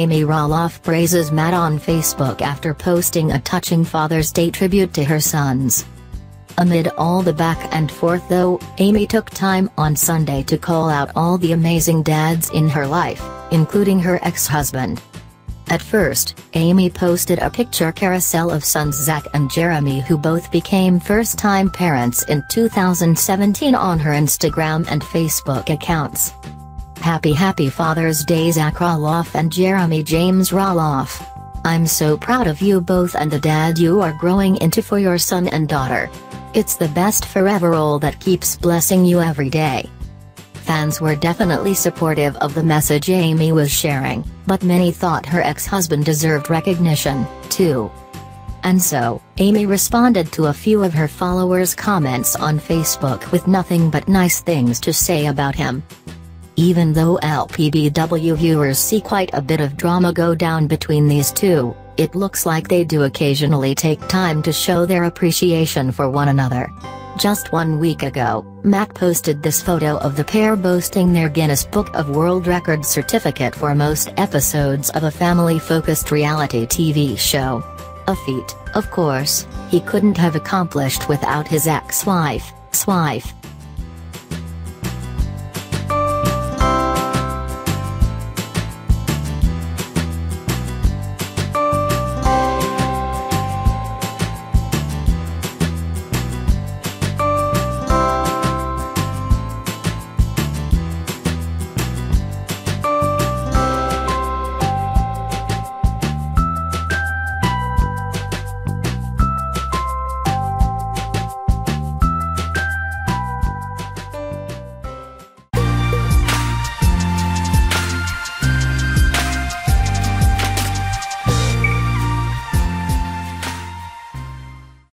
Amy Roloff praises Matt on Facebook after posting a touching Father's Day tribute to her sons. Amid all the back and forth though, Amy took time on Sunday to call out all the amazing dads in her life, including her ex-husband. At first, Amy posted a picture carousel of sons Zach and Jeremy, who both became first-time parents in 2017, on her Instagram and Facebook accounts. Happy Father's Day Zach Roloff and Jeremy James Roloff. I'm so proud of you both and the dad you are growing into for your son and daughter. It's the best forever all that keeps blessing you every day. Fans were definitely supportive of the message Amy was sharing, but many thought her ex-husband deserved recognition, too. And so, Amy responded to a few of her followers' comments on Facebook with nothing but nice things to say about him. Even though LPBW viewers see quite a bit of drama go down between these two, it looks like they do occasionally take time to show their appreciation for one another. Just 1 week ago, Matt posted this photo of the pair boasting their Guinness Book of World Records certificate for most episodes of a family-focused reality TV show. A feat, of course, he couldn't have accomplished without his ex-wife.